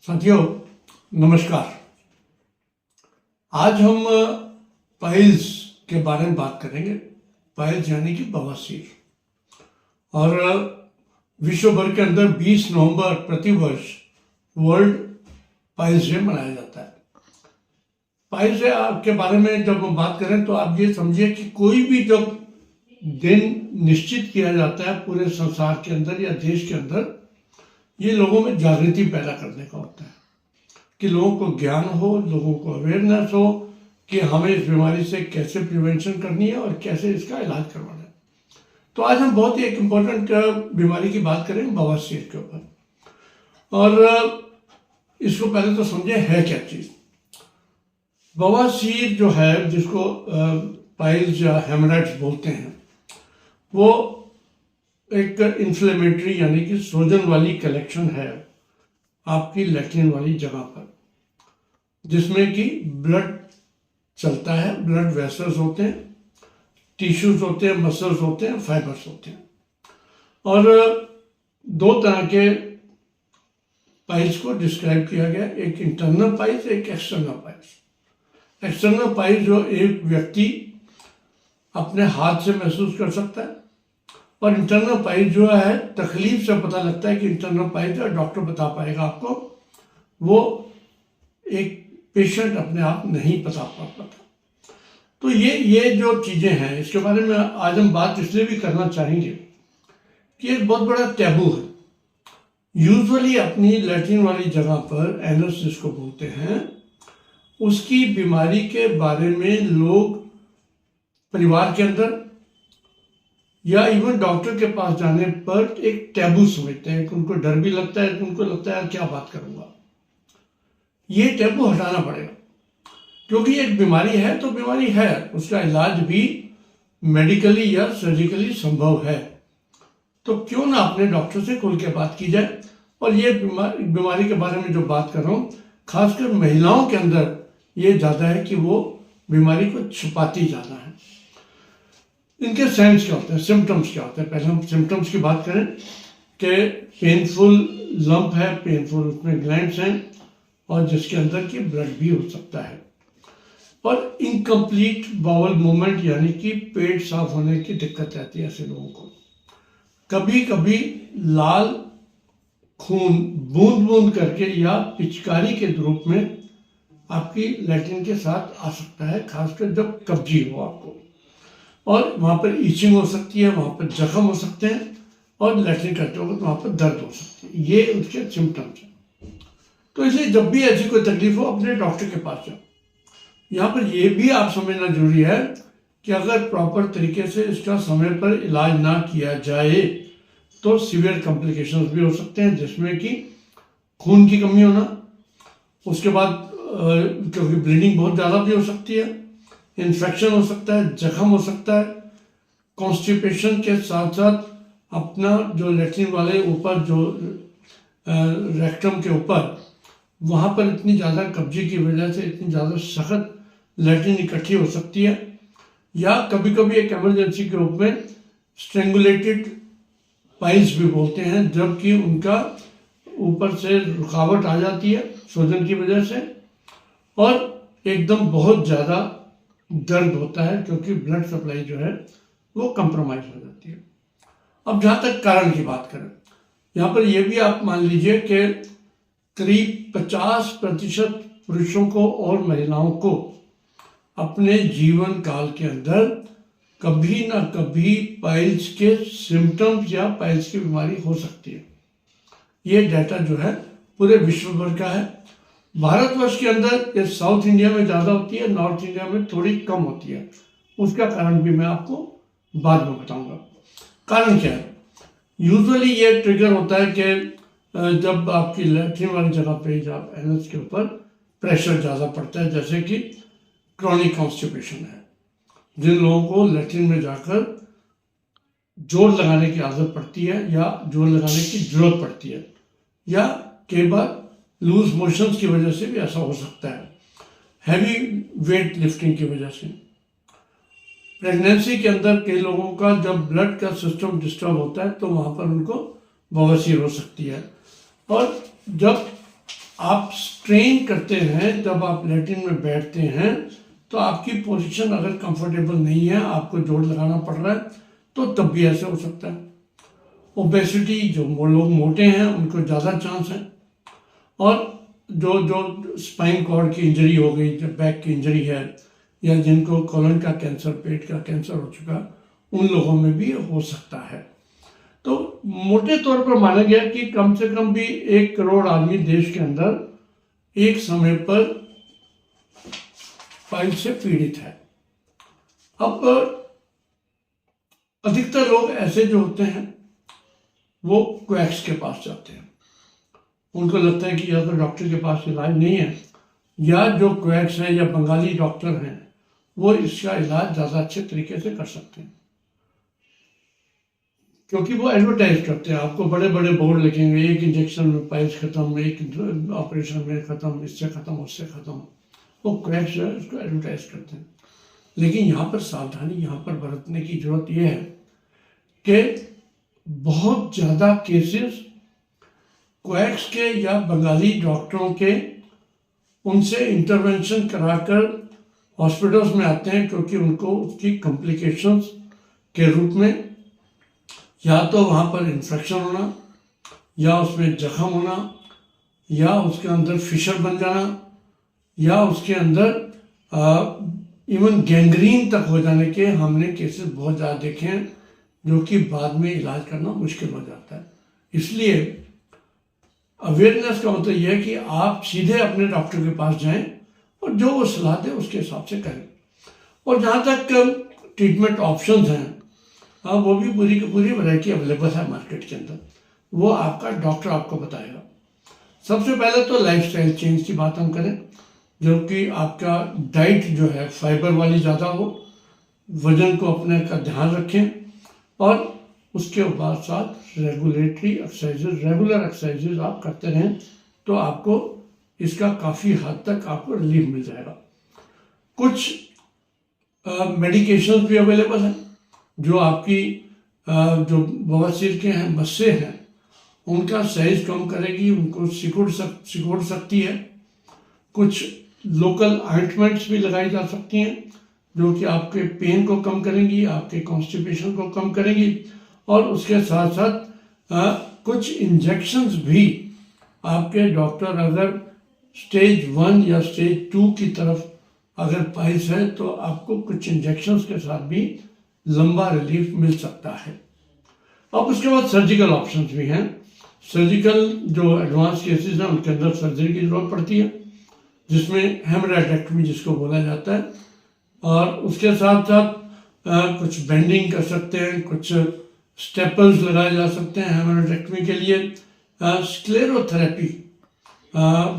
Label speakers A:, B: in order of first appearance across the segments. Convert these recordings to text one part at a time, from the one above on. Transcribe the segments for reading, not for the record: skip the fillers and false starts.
A: साथियों नमस्कार। आज हम पाइल्स के बारे में बात करेंगे। पाइल्स यानी कि बवासीर। और विश्व भर के अंदर 20 नवंबर प्रतिवर्ष वर्ल्ड पाइल्स डे मनाया जाता है। पाइल्स डे के बारे में जब हम बात करें तो आप ये समझिए कि कोई भी जब दिन निश्चित किया जाता है पूरे संसार के अंदर या देश के अंदर, ये लोगों में जागृति पैदा करने का होता है कि लोगों को ज्ञान हो, लोगों को अवेयरनेस हो कि हमें इस बीमारी से कैसे प्रिवेंशन करनी है और कैसे इसका इलाज करवाना है। तो आज हम बहुत ही एक इम्पोर्टेंट बीमारी की बात करेंगे, बवासीर के ऊपर। और इसको पहले तो समझे है क्या चीज़। बवासीर जो है, जिसको पाइल्स या हेमराइड्स बोलते हैं, वो एक इन्फ्लेमेटरी यानी कि सूजन वाली कलेक्शन है आपकी लैट्रिन वाली जगह पर, जिसमें कि ब्लड चलता है, ब्लड वेसल्स होते हैं, टिश्यूज होते हैं, मसल्स होते हैं, फाइबर्स होते हैं। और दो तरह के पाइल्स को डिस्क्राइब किया गया, एक इंटरनल पाइल्स, एक एक्सटर्नल पाइल्स। एक्सटर्नल पाइल्स जो एक व्यक्ति अपने हाथ से महसूस कर सकता है, और इंटरनल पाइल्स जो है तकलीफ से पता लगता है कि इंटरनल पाइल्स है, डॉक्टर बता पाएगा आपको, वो एक पेशेंट अपने आप नहीं बता पाता। तो ये जो चीज़ें हैं, इसके बारे में आज हम बात इसलिए भी करना चाहेंगे कि एक बहुत बड़ा टैबू है। यूजुअली अपनी लैट्रिन वाली जगह पर, एनस जिसको बोलते हैं, उसकी बीमारी के बारे में लोग परिवार के अंदर या इवन डॉक्टर के पास जाने पर एक टैबू समझते हैं कि उनको डर भी लगता है, कि उनको लगता है क्या बात करूंगा। ये टैबू हटाना पड़ेगा, क्योंकि एक बीमारी है तो बीमारी है, उसका इलाज भी मेडिकली या सर्जिकली संभव है। तो क्यों ना अपने डॉक्टर से खुल के बात की जाए। और ये बीमारी के बारे में जो बात कर रहा हूँ, खासकर महिलाओं के अंदर ये ज़्यादा है कि वो बीमारी को छुपाती ज़्यादा है। इनके साइंस क्या होते हैं, सिम्टम्स क्या होते हैं। पहले हम सिम्टम्स की बात करें कि पेनफुल लंप है, पेनफुल उसमें ग्लैंड्स हैं, और जिसके अंदर की ब्लड भी हो सकता है। और इनकम्प्लीट बाउल मूवमेंट यानी कि पेट साफ होने की दिक्कत रहती है ऐसे लोगों को। कभी कभी लाल खून बूंद बूंद करके या पिचकारी के रूप में आपकी लैट्रिन के साथ आ सकता है, खासकर जब कब्जी हो आपको। और वहाँ पर ईचिंग हो सकती है, वहाँ पर जख्म हो सकते हैं, और लैट्रिन करते वक्त वहाँ पर दर्द हो सकती है। ये उसके सिम्टम्स हैं। तो इसलिए जब भी ऐसी कोई तकलीफ हो, अपने डॉक्टर के पास जाओ। यहाँ पर यह भी आप समझना जरूरी है कि अगर प्रॉपर तरीके से इसका समय पर इलाज ना किया जाए तो सीवियर कॉम्प्लिकेशंस भी हो सकते हैं, जिसमें कि खून की कमी होना, उसके बाद क्योंकि ब्लीडिंग बहुत ज़्यादा भी हो सकती है, इन्फेक्शन हो सकता है, जख्म हो सकता है, कॉन्स्टिपेशन के साथ साथ अपना जो लैट्रिन वाले ऊपर जो रेक्टम के ऊपर, वहाँ पर इतनी ज़्यादा कब्जे की वजह से इतनी ज़्यादा सख्त लैट्रिन इकट्ठी हो सकती है। या कभी कभी एक इमरजेंसी के रूप में स्ट्रेंगुलेटेड पाइल्स भी बोलते हैं, जबकि उनका ऊपर से रुकावट आ जाती है सूजन की वजह से, और एकदम बहुत ज़्यादा दर्द होता है, क्योंकि ब्लड सप्लाई जो है वो कंप्रोमाइज हो जाती है। अब जहाँ तक कारण की बात करें, यहाँ पर यह भी आप मान लीजिए कि करीब 50% पुरुषों को और महिलाओं को अपने जीवन काल के अंदर कभी ना कभी पाइल्स के सिम्टम्स या पाइल्स की बीमारी हो सकती है। ये डाटा जो है पूरे विश्व भर का है। भारतवर्ष के अंदर ये साउथ इंडिया में ज़्यादा होती है, नॉर्थ इंडिया में थोड़ी कम होती है। उसका कारण भी मैं आपको बाद में बताऊंगा। कारण क्या है? यूजुअली ये ट्रिगर होता है कि जब आपकी लैट्रिन वाली जगह पे जब एनस के ऊपर प्रेशर ज़्यादा पड़ता है, जैसे कि क्रॉनिक कॉन्स्टिपेशन है, जिन लोगों को लैट्रिन में जाकर जोर लगाने की आदत पड़ती है या जोर लगाने की जरूरत पड़ती है, या कई बार लूज मोशंस की वजह से भी ऐसा हो सकता है, हैवी वेट लिफ्टिंग की वजह से। प्रेगनेंसी के अंदर कई लोगों का जब ब्लड का सिस्टम डिस्टर्ब होता है तो वहाँ पर उनको बवासीर हो सकती है। और जब आप स्ट्रेन करते हैं, जब आप लैट्रिन में बैठते हैं तो आपकी पोजीशन अगर कंफर्टेबल नहीं है, आपको जोर लगाना पड़ रहा है, तो तब भी ऐसे हो सकता है। ओबेसिटी, जो लोग मोटे हैं उनको ज़्यादा चांस है, और जो जो स्पाइन कॉर्ड की इंजरी हो गई, जो बैक की इंजरी है, या जिनको कॉलन का कैंसर, पेट का कैंसर हो चुका, उन लोगों में भी हो सकता है। तो मोटे तौर पर माना गया कि कम से कम भी 1 करोड़ आदमी देश के अंदर एक समय पर पाइल्स से पीड़ित है। अब अधिकतर लोग ऐसे जो होते हैं वो क्वैक्स के पास जाते हैं। उनको लगता है कि या तो डॉक्टर के पास इलाज नहीं है, या जो क्वैक्स हैं या बंगाली डॉक्टर हैं वो इसका इलाज ज़्यादा अच्छे तरीके से कर सकते हैं, क्योंकि वो एडवर्टाइज करते हैं। आपको बड़े बड़े बोर्ड लिखेंगे, एक इंजेक्शन में पाइल्स खत्म, एक ऑपरेशन में खत्म, इससे खत्म, उससे खत्म। वो क्वैक्स जो है उसको एडवर्टाइज करते हैं। लेकिन यहाँ पर सावधानी यहाँ पर बरतने की जरूरत यह है कि बहुत ज़्यादा केसेस क्वैक्स के या बंगाली डॉक्टरों के, उनसे इंटरवेंशन कराकर हॉस्पिटल्स में आते हैं, क्योंकि उनको उसकी कॉम्प्लिकेशंस के रूप में या तो वहाँ पर इन्फेक्शन होना, या उसमें जख्म होना, या उसके अंदर फिशर बन जाना, या उसके अंदर इवन गैंग्रीन तक हो जाने के हमने केसेस बहुत ज़्यादा देखे हैं, जो कि बाद में इलाज करना मुश्किल हो जाता है। इसलिए अवेयरनेस का मतलब यह है कि आप सीधे अपने डॉक्टर के पास जाएं और जो वो सलाह दे उसके हिसाब से करें। और जहाँ तक ट्रीटमेंट ऑप्शंस हैं, वो भी पूरी की पूरी वैरायटी अवेलेबल है मार्केट के अंदर, वो आपका डॉक्टर आपको बताएगा। सबसे पहले तो लाइफस्टाइल चेंज की बात हम करें, जो कि आपका डाइट जो है फाइबर वाली ज़्यादा हो, वजन को अपने का ध्यान रखें, और उसके बाद साथ रेगुलर एक्सरसाइजेज आप करते रहें, तो आपको इसका काफ़ी हद तक आपको रिलीफ मिल जाएगा। कुछ मेडिकेशंस भी अवेलेबल हैं जो आपकी जो बवासीर के हैं, मस्से हैं, उनका साइज कम करेगी, उनको सिकुड़ सकती है। कुछ लोकल ऑइंटमेंट्स भी लगाई जा सकती हैं जो कि आपके पेन को कम करेंगी, आपके कॉन्स्टिपेशन को कम करेंगी, और उसके साथ साथ कुछ इंजेक्शंस भी आपके डॉक्टर अगर स्टेज 1 या स्टेज 2 की तरफ अगर पाइल्स है तो आपको कुछ इंजेक्शंस के साथ भी लंबा रिलीफ मिल सकता है। अब उसके बाद सर्जिकल ऑप्शंस भी हैं। सर्जिकल जो एडवांस केसेस हैं उनके अंदर सर्जरी की जरूरत पड़ती है, जिसमें हेमरेक्टमी जिसको बोला जाता है, और उसके साथ साथ कुछ बेंडिंग कर सकते हैं, कुछ स्टेपल्स लगाए जा सकते हैं हेमरेक्टमी के लिए। स्क्लेरोथेरेपी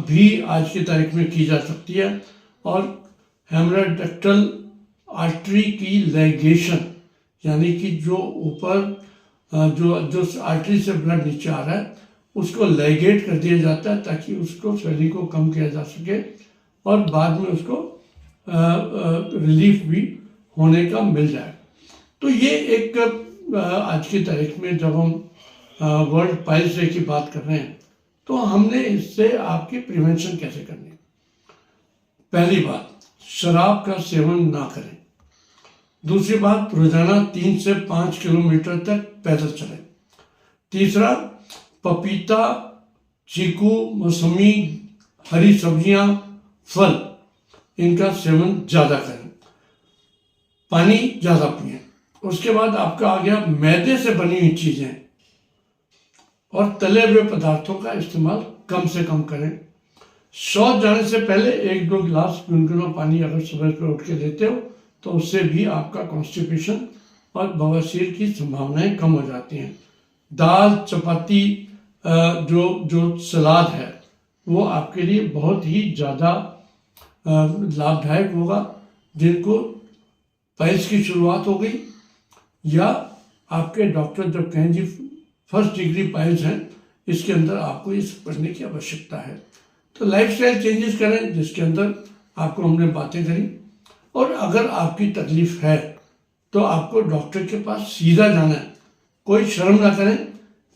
A: भी आज की तारीख में की जा सकती है, और हेमरेक्टल आर्टरी की लाइगेशन, यानी कि जो ऊपर जो आर्टरी से ब्लड नीचे आ रहा है उसको लाइगेट कर दिया जाता है, ताकि उसको स्वेलिंग को कम किया जा सके और बाद में उसको रिलीफ भी होने का मिल जाए। तो ये एक आज की तारीख में जब हम वर्ल्ड पाइल्स डे की बात कर रहे हैं, तो हमने इससे आपकी प्रिवेंशन कैसे करनी है। पहली बात, शराब का सेवन ना करें। दूसरी बात, रोजाना 3 से 5 किलोमीटर तक पैदल चलें। तीसरा, पपीता, चीकू, मौसमी, हरी सब्जियां, फल, इनका सेवन ज़्यादा करें। पानी ज़्यादा पिएं। उसके बाद आपका आ गया मैदे से बनी हुई चीज़ें और तले हुए पदार्थों का इस्तेमाल कम से कम करें। शौच जाने से पहले 1-2 गिलास गुनगुना पानी अगर सुबह पे उठ के लेते हो तो उससे भी आपका कॉन्स्टिपेशन और बवासीर की संभावनाएं कम हो जाती हैं। दाल, चपाती, जो सलाद है वो आपके लिए बहुत ही ज़्यादा लाभदायक होगा। जिनको पाइल्स की शुरुआत हो गई या आपके डॉक्टर जब कहें जी 1st डिग्री पाइल्स हैं, इसके अंदर आपको ये सब करने की आवश्यकता है। तो लाइफस्टाइल चेंजेस करें, जिसके अंदर आपको हमने बातें करी। और अगर आपकी तकलीफ है तो आपको डॉक्टर के पास सीधा जाना है, कोई शर्म ना करें,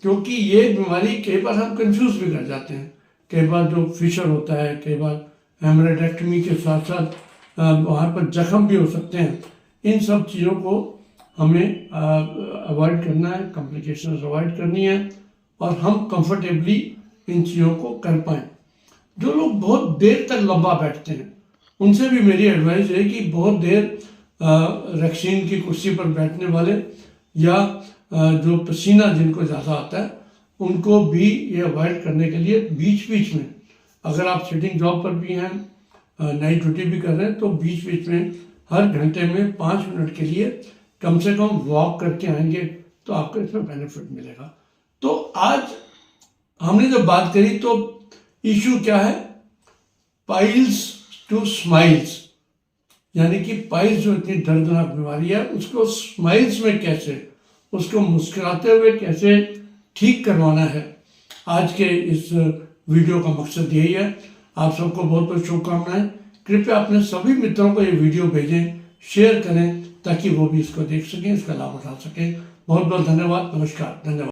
A: क्योंकि ये बीमारी कई बार हम कंफ्यूज भी कर जाते हैं। कई बार जो फिशर होता है, कई बार हेमरेक्टमी के साथ साथ वहाँ पर जख्म भी हो सकते हैं। इन सब चीज़ों को हमें अवॉइड करना है, कॉम्प्लिकेशंस अवॉइड करनी है और हम कंफर्टेबली इन चीज़ों को कर पाएँ। जो लोग बहुत देर तक लंबा बैठते हैं उनसे भी मेरी एडवाइस है कि बहुत देर रैक्सीन की कुर्सी पर बैठने वाले या जो पसीना जिनको ज़्यादा आता है उनको भी ये अवॉइड करने के लिए बीच बीच में, अगर आप सिटिंग जॉब पर भी हैं, नाइट ड्यूटी भी कर रहे हैं, तो बीच बीच में हर घंटे में 5 मिनट के लिए कम से कम वॉक करके आएंगे तो आपको इसमें बेनिफिट मिलेगा। तो आज हमने जब बात करी तो इशू क्या है, पाइल्स टू स्माइल्स, यानी कि पाइल्स जो इतनी दर्दनाक बीमारी है उसको स्माइल्स में कैसे, उसको मुस्कुराते हुए कैसे ठीक करवाना है। आज के इस वीडियो का मकसद यही है। आप सबको बहुत बहुत शुभकामनाएं। कृपया अपने सभी मित्रों को ये वीडियो भेजें, शेयर करें ताकि वो भी इसको देख सकें, इसका लाभ उठा सकें। बहुत बहुत धन्यवाद। नमस्कार। धन्यवाद।